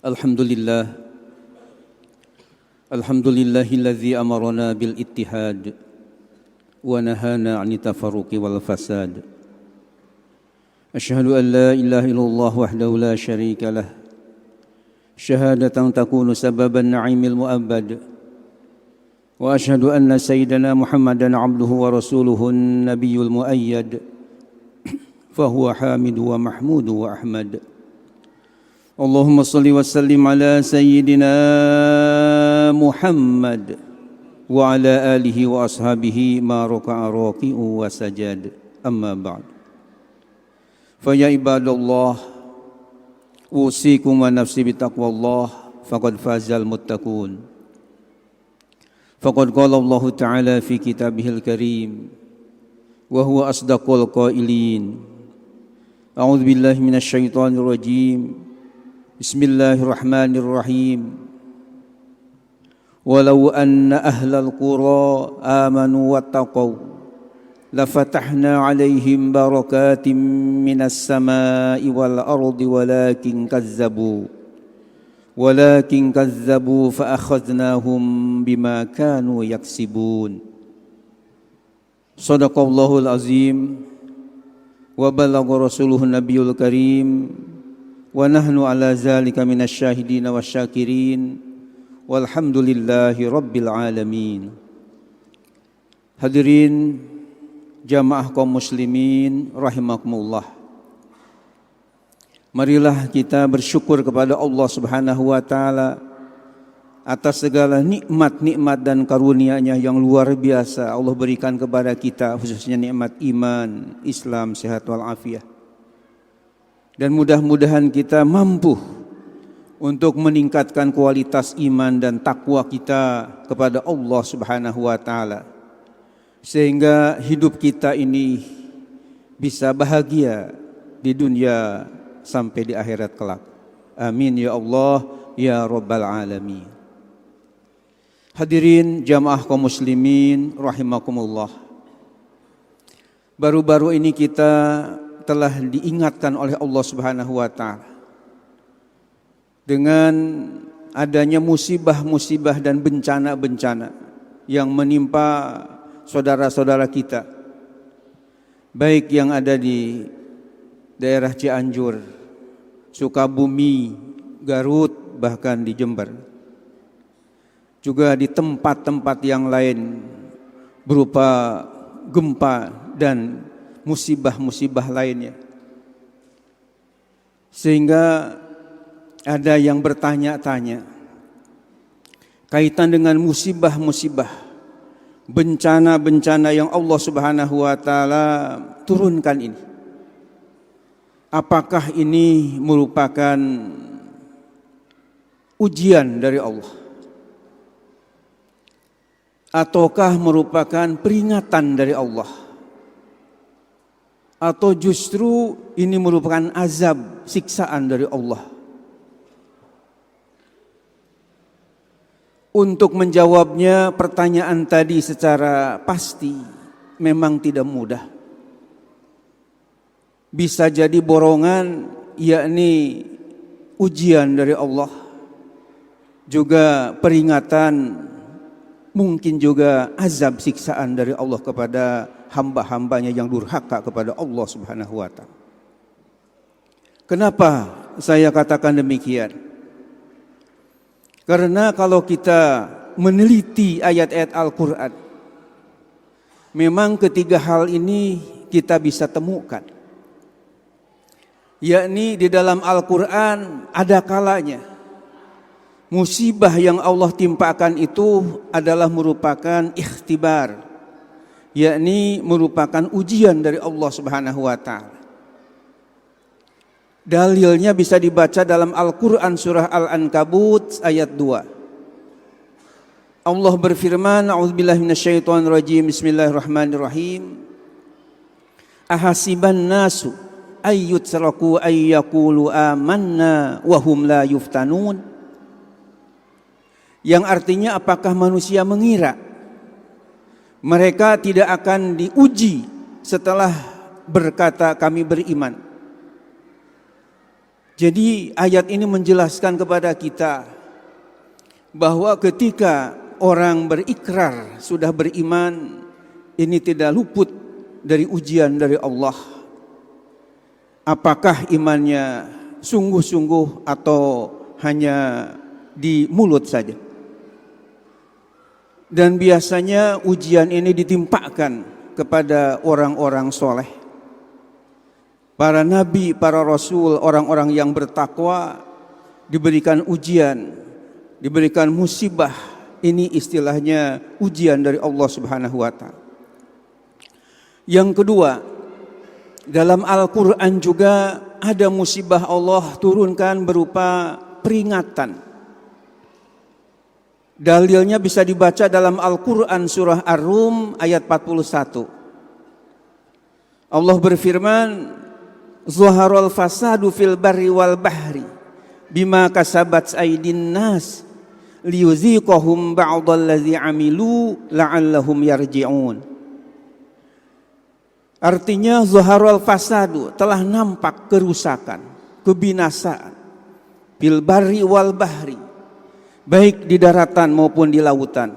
Alhamdulillah. Alhamdulillahilladzi amarna bil ittihad wa nahana 'anit tafarruqi wal fasad. Asyhadu an la ilaha illallah wahdahu la syarika lah. Syahadatan takunu sababan na'imil mu'abbad. Wa asyhadu anna sayyidana Muhammadan 'abduhu wa rasuluhu an-nabiyyul muayyad. Fa huwa hamidu wa mahmudu wa ahmad. Allahumma salli wa sallim ala sayyidina Muhammad wa ala alihi wa ashabihi ma raka'a raki'u wa sajad. Amma ba'd. Fa ya ibadallah, usikum wa nafsi bitaqwallah faqad fazal muttaqun. Faqad qala Allah Ta'ala fi kitabihil karim wa huwa asdaqul qailin. A'udzu billahi minasy syaithanir rajim. Bismillahirrahmanirrahim. Walau anna ahlal qura amanu wattaqaw lafatahna 'alaihim barakatim minas samaa'i wal ardi walakin kazzabu fa akhadnahum bima kanu yaksibun. Shadaqallahul azim wa balagha rasuluhun nabiyul karim. Wa nahnu ala zalika minasy syahidin wasyakirin walhamdulillahi rabbil alamin. Hadirin jamaah kaum muslimin rahimakumullah. Marilah kita bersyukur kepada Allah Subhanahu wa taala atas segala nikmat-nikmat dan karunia-Nya yang luar biasa Allah berikan kepada kita, khususnya nikmat iman, Islam, sehat wal afiat. Dan mudah-mudahan kita mampu untuk meningkatkan kualitas iman dan takwa kita kepada Allah Subhanahu wa taala, sehingga hidup kita ini bisa bahagia di dunia sampai di akhirat kelak. Amin ya Allah ya rabbal alamin. Hadirin jamaah kaum muslimin rahimakumullah. Baru-baru ini kita telah diingatkan oleh Allah Subhanahu wa taala dengan adanya musibah-musibah dan bencana-bencana yang menimpa saudara-saudara kita, baik yang ada di daerah Cianjur, Sukabumi, Garut, bahkan di Jember, juga di tempat-tempat yang lain berupa gempa dan musibah-musibah lainnya. Sehingga ada yang bertanya-tanya kaitan dengan musibah-musibah, bencana-bencana yang Allah Subhanahu wa taala turunkan ini. Apakah ini merupakan ujian dari Allah? Ataukah merupakan peringatan dari Allah? Atau justru ini merupakan azab, siksaan dari Allah? Untuk menjawabnya pertanyaan tadi secara pasti memang tidak mudah. Bisa jadi borongan, yakni ujian dari Allah, juga peringatan, mungkin juga azab, siksaan dari Allah kepada hamba-hambanya yang durhaka kepada Allah Subhanahu wa ta'ala. Kenapa saya katakan demikian? Karena kalau kita meneliti ayat-ayat Al-Quran, memang ketiga hal ini kita bisa temukan. Yakni di dalam Al-Quran ada kalanya musibah yang Allah timpakan itu adalah merupakan ikhtibar, yakni merupakan ujian dari Allah Subhanahu wa taala. Dalilnya bisa dibaca dalam Al-Qur'an surah Al-Ankabut ayat 2. Allah berfirman, a'udzubillahi minasyaitonir rajim, bismillahirrahmanirrahim. Ahasiban nasu ayyutraku ayyaqulu amanna wa hum la yuftanun. Yang artinya, apakah manusia mengira mereka tidak akan diuji setelah berkata kami beriman? Jadi ayat ini menjelaskan kepada kita bahwa ketika orang berikrar sudah beriman, ini tidak luput dari ujian dari Allah. Apakah imannya sungguh-sungguh atau hanya di mulut saja? Dan biasanya ujian ini ditimpakan kepada orang-orang soleh. Para nabi, para rasul, orang-orang yang bertakwa diberikan ujian, diberikan musibah. Ini istilahnya ujian dari Allah Subhanahu wa ta'ala. Yang kedua, dalam Al-Quran juga ada musibah Allah turunkan berupa peringatan. Dalilnya bisa dibaca dalam Al-Quran surah Ar-Rum ayat 41. Allah berfirman, Zuharul fasadu fil barri wal bahri bima kasabat aydin nas liyuziqahum ba'dallazi amilu la'allahum yarji'un. Artinya zuharul fasadu, telah nampak kerusakan, kebinasaan fil barri wal bahri, baik di daratan maupun di lautan.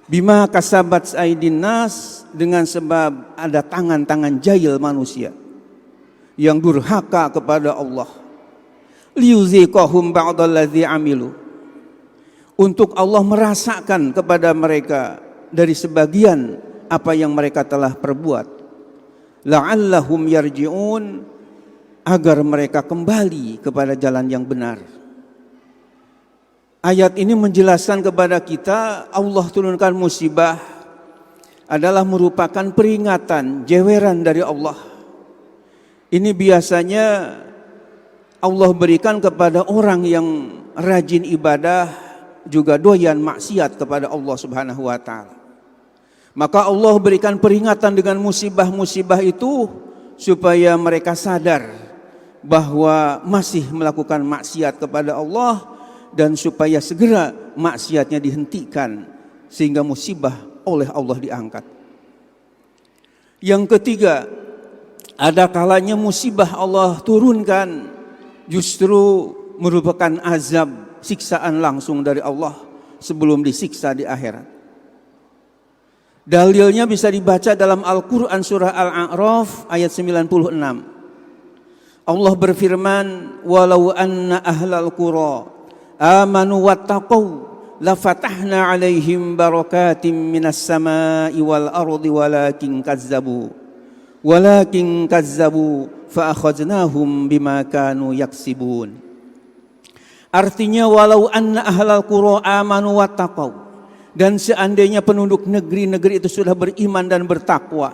Bima kasabat aydin nas, dengan sebab ada tangan-tangan jahil manusia yang durhaka kepada Allah. Liyuziqahum ba'dallazi amilu, untuk Allah merasakan kepada mereka dari sebagian apa yang mereka telah perbuat. La'allahum yarji'un, agar mereka kembali kepada jalan yang benar. Ayat ini menjelaskan kepada kita Allah turunkan musibah adalah merupakan peringatan, jeweran dari Allah. Ini biasanya Allah berikan kepada orang yang rajin ibadah, juga doyan maksiat kepada Allah Subhanahu wa ta'ala. Maka Allah berikan peringatan dengan musibah-musibah itu supaya mereka sadar bahwa masih melakukan maksiat kepada Allah, dan supaya segera maksiatnya dihentikan sehingga musibah oleh Allah diangkat. Yang ketiga, ada kalanya musibah Allah turunkan justru merupakan azab, siksaan langsung dari Allah sebelum disiksa di akhirat. Dalilnya bisa dibaca dalam Al-Quran surah Al-A'raf ayat 96. Allah berfirman, walau anna ahlal qura amanu wattaqau lafatahna alaihim barakatim minas samai wal ardi walakin kazzabu fa akhadnahum bima kanu yaksibun. Artinya walau anna ahlal qura amanu wattaqau, dan seandainya penduduk negeri-negeri itu sudah beriman dan bertakwa,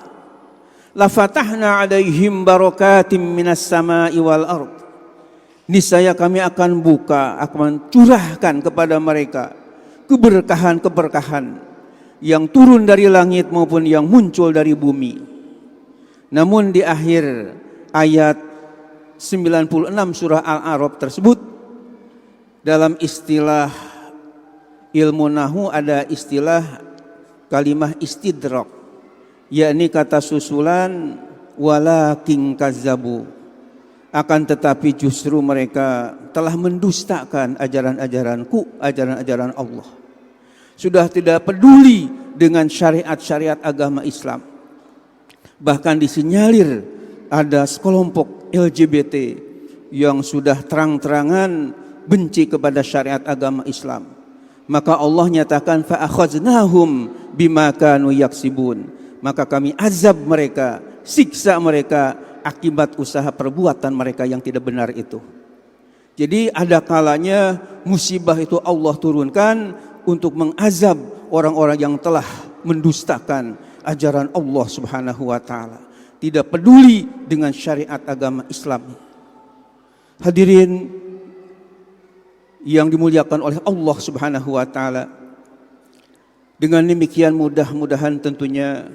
la fatahna alaihim barakatim minas sama'i wal ard, niscaya kami akan buka, akan curahkan kepada mereka keberkahan-keberkahan yang turun dari langit maupun yang muncul dari bumi. Namun di akhir ayat 96 surah Al-A'raf tersebut, dalam istilah ilmu nahu ada istilah kalimah istidrak, yakni kata susulan walakin kazzabu, akan tetapi justru mereka telah mendustakan ajaran-ajaranku, ajaran-ajaran Allah. Sudah tidak peduli dengan syariat-syariat agama Islam. Bahkan disinyalir ada sekelompok LGBT yang sudah terang-terangan benci kepada syariat agama Islam. Maka Allah nyatakan fa akhadnahum bima kanu yaksibun, maka kami azab mereka, siksa mereka akibat usaha perbuatan mereka yang tidak benar itu. Jadi ada kalanya musibah itu Allah turunkan untuk mengazab orang-orang yang telah mendustakan ajaran Allah Subhanahu wa ta'ala, tidak peduli dengan syariat agama Islam. Hadirin yang dimuliakan oleh Allah Subhanahu wa ta'ala, dengan demikian mudah-mudahan tentunya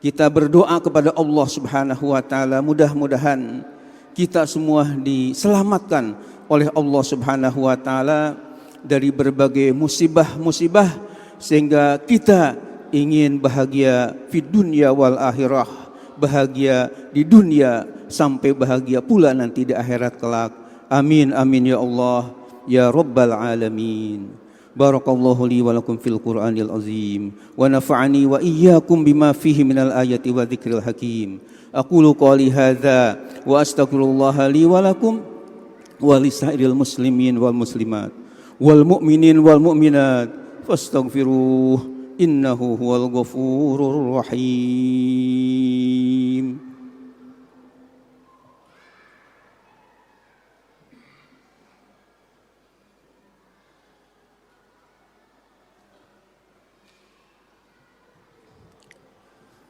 kita berdoa kepada Allah Subhanahu wa ta'ala, mudah-mudahan kita semua diselamatkan oleh Allah Subhanahu wa ta'ala dari berbagai musibah-musibah, sehingga kita ingin bahagia di dunia wal akhirah, bahagia di dunia sampai bahagia pula nanti di akhirat kelak. Amin amin ya Allah ya rabbal alamin. Barakallahu li wa lakum fil Qur'anil azim wa nafa'ani wa iyyakum bima fihi minal ayati wa dzikril hakim. Aqulu qouli hadza wa astaghfirullah li wa lakum wa lisairil muslimin wal muslimat wal mu'minin wal mu'minat fastaghfiruh innahu huwal ghafurur rahim.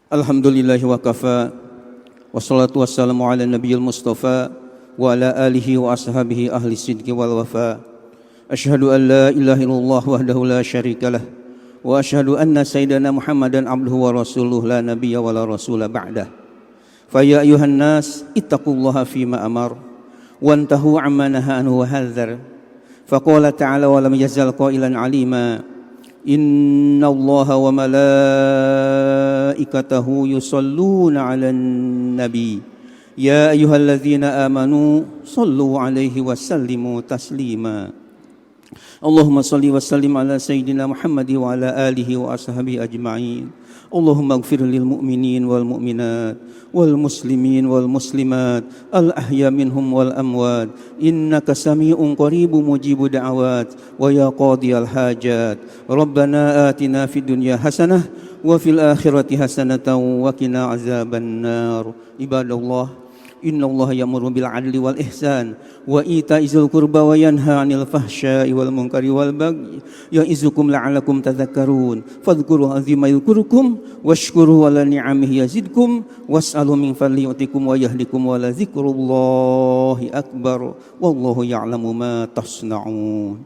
Alhamdulillahi wa kafa wassalatu wassalamu ala nabiyil mustafa wa ala alihi wa ashabihi ahli sidqi wal wafa. Asyhadu an la ilaha illallah wahdahu la syarikalah wa asyhadu anna sayyidana Muhammadan abduhu wa rasuluh la nabiyya wa la rasula ba'dah. Fa ya ayuhan nas ittaqullaha fima amar wantahu amma nahaa anhu wa hadzar. Fa qala ta'ala wa lam yazal qailan alima inna allaha wa malaikatahu yusalluna 'alan nabi ya ayyuhalladzina amanu sallu 'alaihi wa sallimu taslima. Allahumma salli wa sallim ala sayyidina Muhammad wa ala alihi wa ashabihi ajma'in. Allahumma ighfir lil mu'minin wal mu'minat wal muslimin wal muslimat al ahya minhum wal amwat innaka sami'un qaribun mujibud da'awat wa ya qadiyal hajat. Rabbana atina fid dunya hasanah wa fil akhirati hasanatan wa qina azabannar. Ibadallah, innallaha ya'muru bil 'adli wal ihsan wa ita'izil qurba wa yanha 'anil fahsya'i wal munkari wal bagyi ya'izukum la'allakum tadhakkarun. Fadhkuru azima yadhkurukum washkuru ala ni'amihi yazidkum was'alu min fadli yu'tikum wa yahdikum wa la dzikrullahi akbar wallahu ya'lamu ma tasna'un.